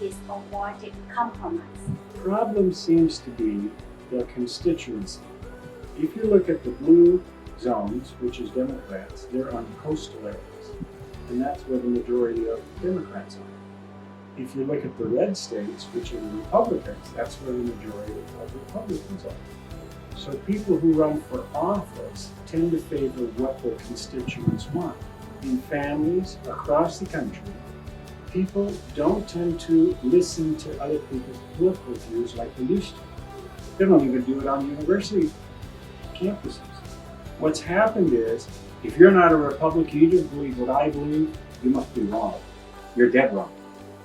is avoided compromise? Problem seems to be the constituency. If you look at the blue zones, which is Democrats, they're on coastal areas, and that's where the majority of Democrats are. If you look at the red states, which are the Republicans, that's where the majority of Republicans are. So people who run for office tend to favor what their constituents want. In families across the country, people don't tend to listen to other people's political views like they used to. They don't even do it on university campuses. What's happened is, if you're not a Republican, you don't believe what I believe, you must be wrong. You're dead wrong.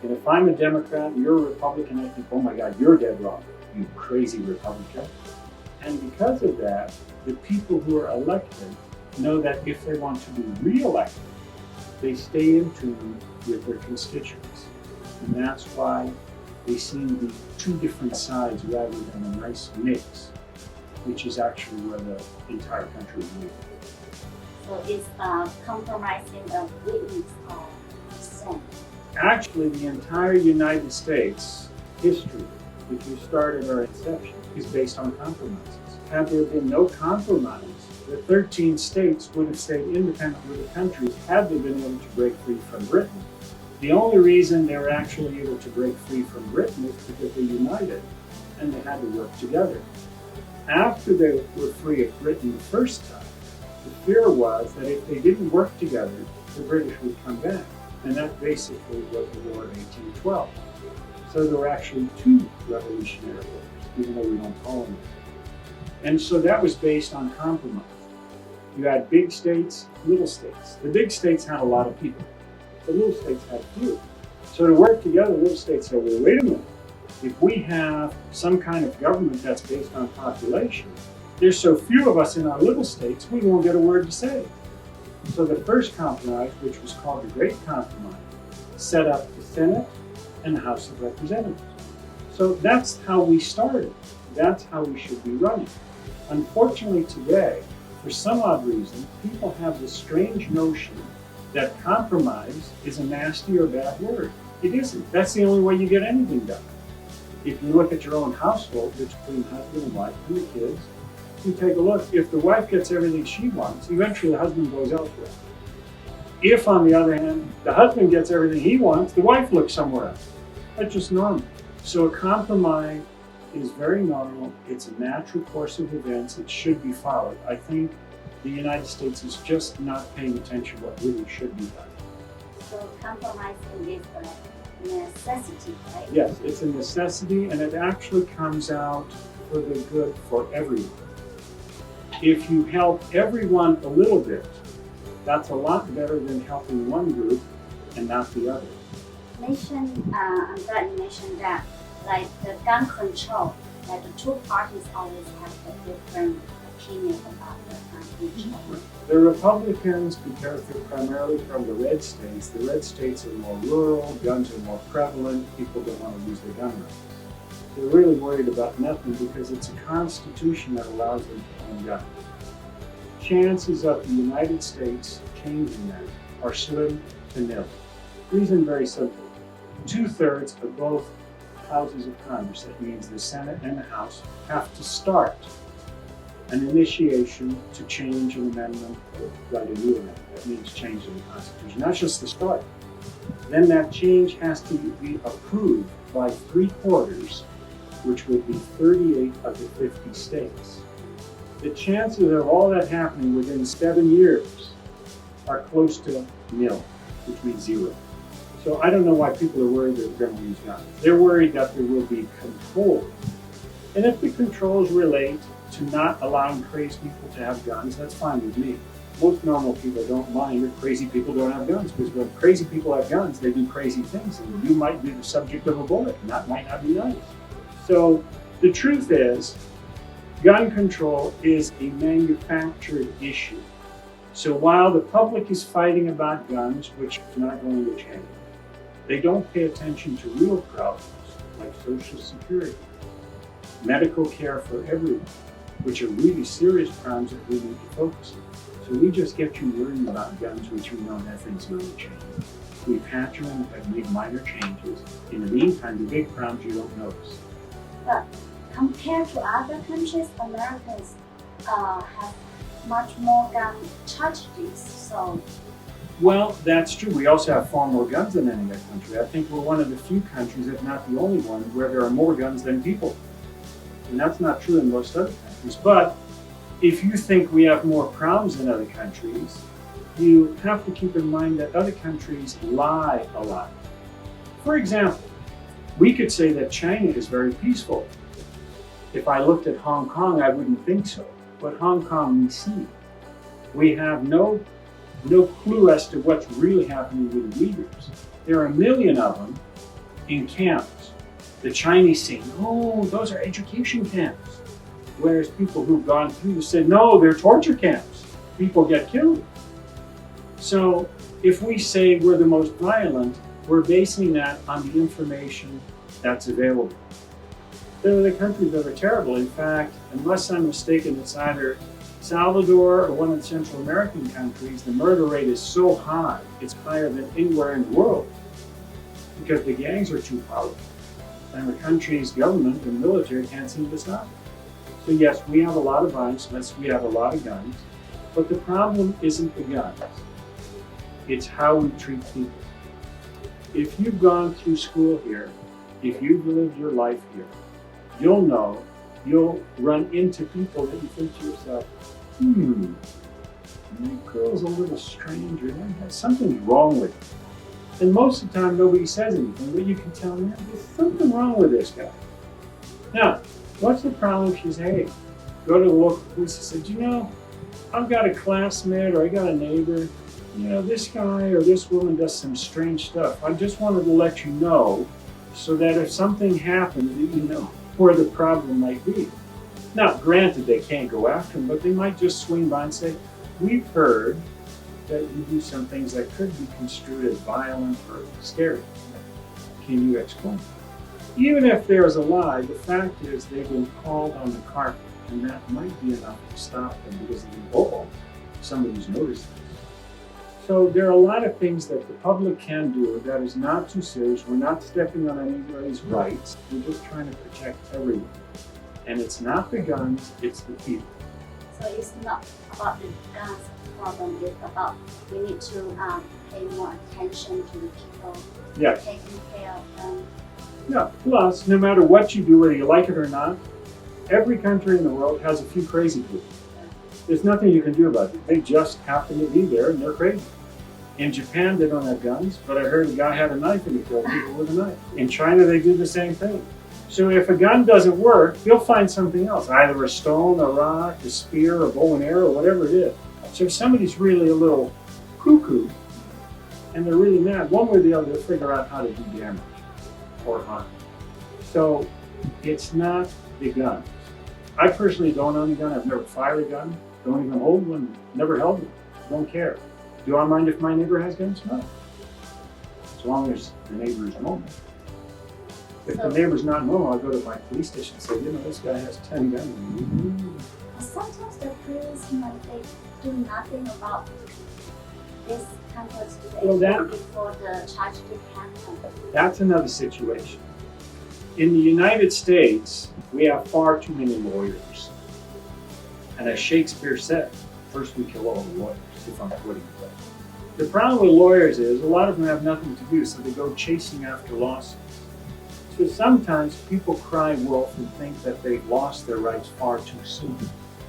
And if I'm a Democrat and you're a Republican, I think, oh my God, you're dead wrong, you crazy Republican. And because of that, the people who are elected know that if they want to be re-elected, they stay in tune with their constituents. And that's why they seem to be two different sides rather than a nice mix, which is actually where the entire country is moving. So it's compromising of witness or dissent? Actually, the entire United States history, if you start at our inception, is based on compromises. Had there been no compromise, the 13 states would have stayed independent with the countries had they been able to break free from Britain. The only reason they were actually able to break free from Britain is because they united and they had to work together. After they were free of Britain the first time, the fear was that if they didn't work together, the British would come back. And that basically was the War of 1812. So there were actually two revolutionary wars, even though we don't call them that. And so that was based on compromise. You had big states, little states. The big states had a lot of people. The little states had few. So to work together, little states said, well, wait a minute. If we have some kind of government that's based on population, there's so few of us in our little states, we won't get a word to say. So the first compromise, which was called the Great Compromise, set up the Senate and the House of Representatives. So that's how we started. That's how we should be running. Unfortunately today, for some odd reason, people have this strange notion that compromise is a nasty or bad word. It isn't. That's the only way you get anything done. If you look at your own household between husband and wife and the kids, you take a look. If the wife gets everything she wants, eventually the husband goes elsewhere. If, on the other hand, the husband gets everything he wants, the wife looks somewhere else. That's just normal. So a compromise is very normal. It's a natural course of events. It should be followed. I think the United States is just not paying attention to what really should be done. So compromising is a necessity, right? Yes, it's a necessity, and it actually comes out for the good for everyone. If you help everyone a little bit, that's a lot better than helping one group and not the other. I'm glad you mentioned that, like the gun control, that the two parties always have a different opinion about the gun control. The Republicans, because they're primarily from the red states are more rural, guns are more prevalent, people don't want to use their gun rights. They're really worried about nothing because it's a constitution that allows them to own guns. Chances of the United States changing that are slim to nil. Reason very simple. 2/3 of both houses of Congress, that means the Senate and the House, have to start an initiation to change an amendment or write a new amendment. That means changing the Constitution. That's just the start. Then that change has to be approved by 3/4, which would be 38 of the 50 states. The chances of all that happening within 7 years are close to nil, which means zero. So I don't know why people are worried that they're going to use guns. They're worried that there will be control. And if the controls relate to not allowing crazy people to have guns, that's fine with me. Most normal people don't mind if crazy people don't have guns, because when crazy people have guns, they do crazy things, and you might be the subject of a bullet, and that might not be nice. So the truth is, gun control is a manufactured issue. So while the public is fighting about guns, which is not going to change, they don't pay attention to real problems like Social Security, medical care for everyone, which are really serious problems that we need to focus on. So we just get you worrying about guns, which we know nothing's going to change. We patch them and have made minor changes. In the meantime, the big problems you don't notice. But compared to other countries, Americans have much more gun tragedies. So, Well, that's true. We also have far more guns than any other country. I think we're one of the few countries, if not the only one, where there are more guns than people. And that's not true in most other countries. But if you think we have more problems than other countries, you have to keep in mind that other countries lie a lot. For example, we could say that China is very peaceful. If I looked at Hong Kong, I wouldn't think so. But Hong Kong, we see. We have no clue as to what's really happening with the Uyghurs. There are 1 million of them in camps. The Chinese say, no, those are education camps. Whereas people who've gone through said, no, they're torture camps. People get killed. So if we say we're the most violent, we're basing that on the information that's available. There are the countries that are terrible. In fact, unless I'm mistaken, it's either Salvador or one of the Central American countries, the murder rate is so high, it's higher than anywhere in the world because the gangs are too powerful and the country's government and military can't seem to stop it. So yes, we have a lot of violence, yes, we have a lot of guns, but the problem isn't the guns. It's how we treat people. If you've gone through school here, if you've lived your life here, you'll know, you'll run into people that you think to yourself, that girl's a little strange, or something's wrong with her. And most of the time, nobody says anything, but you can tell, man, there's something wrong with this guy. Now, what's the problem if you say, hey, go to the local police and say, you know, I've got a classmate or I got a neighbor, you know, this guy or this woman does some strange stuff. I just wanted to let you know so that if something happens, you know where the problem might be. Now, granted, they can't go after him, but they might just swing by and say, we've heard that you do some things that could be construed as violent or scary. Can you explain? Even if there's a lie, the fact is they've been called on the carpet, and that might be enough to stop them because they think, oh, somebody's noticed this. So there are a lot of things that the public can do that is not too serious. We're not stepping on anybody's rights. We're just trying to protect everyone. And it's not the guns, it's the people. So it's not about the guns problem, it's about we need to pay more attention to the people, Yes. taking care of them. Yeah. Plus, no matter what you do, whether you like it or not, every country in the world has a few crazy people. There's nothing you can do about it. They just happen to be there and they're crazy. In Japan, they don't have guns, but I heard a guy had a knife and he killed people with a knife. In China, they do the same thing. So if a gun doesn't work, you'll find something else, either a stone, a rock, a spear, a bow and arrow, whatever it is. So if somebody's really a little cuckoo and they're really mad, one way or the other, they'll figure out how to do damage or harm. So it's not the guns. I personally don't own a gun. I've never fired a gun. Don't even hold one. Never held one. Don't care. Do I mind if my neighbor has guns? No. As long as the neighbor is normal. If the neighbor's not normal, I'll go to my police station and say, you know, this guy has 10 guns. Sometimes the police, when they do nothing about this kind of situation before the tragedy happens. That's another situation. In the United States, we have far too many lawyers. And as Shakespeare said, first we kill all the lawyers, if I'm quoting it. The problem with lawyers is a lot of them have nothing to do, so they go chasing after lawsuits. So sometimes people cry wolf and think that they've lost their rights far too soon.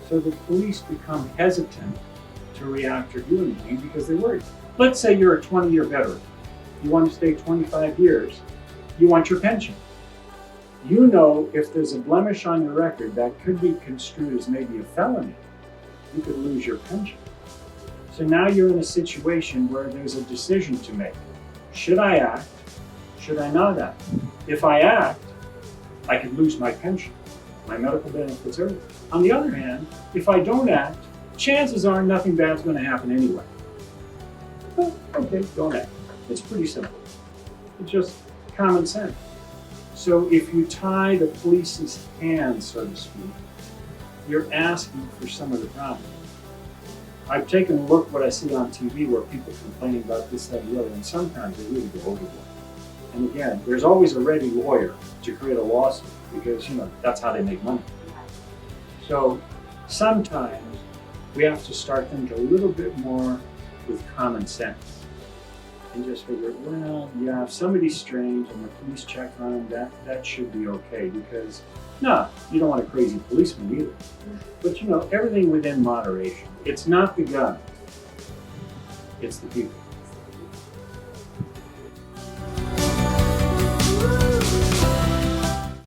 So the police become hesitant to react or do anything because they're worried. Let's say you're a 20-year veteran. You want to stay 25 years. You want your pension. You know if there's a blemish on your record that could be construed as maybe a felony, you could lose your pension. So now you're in a situation where there's a decision to make. Should I act? Should I not act? If I act, I could lose my pension, my medical benefits, everything. On the other hand, if I don't act, chances are nothing bad's going to happen anyway. Well, okay, don't act. It's pretty simple. It's just common sense. So if you tie the police's hands, so to speak, you're asking for some of the problem. I've taken a look at what I see on TV where people complaining about this, that, and the other, and sometimes they really go overboard. And again, there's always a ready lawyer to create a lawsuit because, that's how they make money. So sometimes we have to start thinking a little bit more with common sense and just figure, well, yeah, if somebody's strange and the police check on them, that should be okay because, no, you don't want a crazy policeman either. But everything within moderation. It's not the gun, it's the people.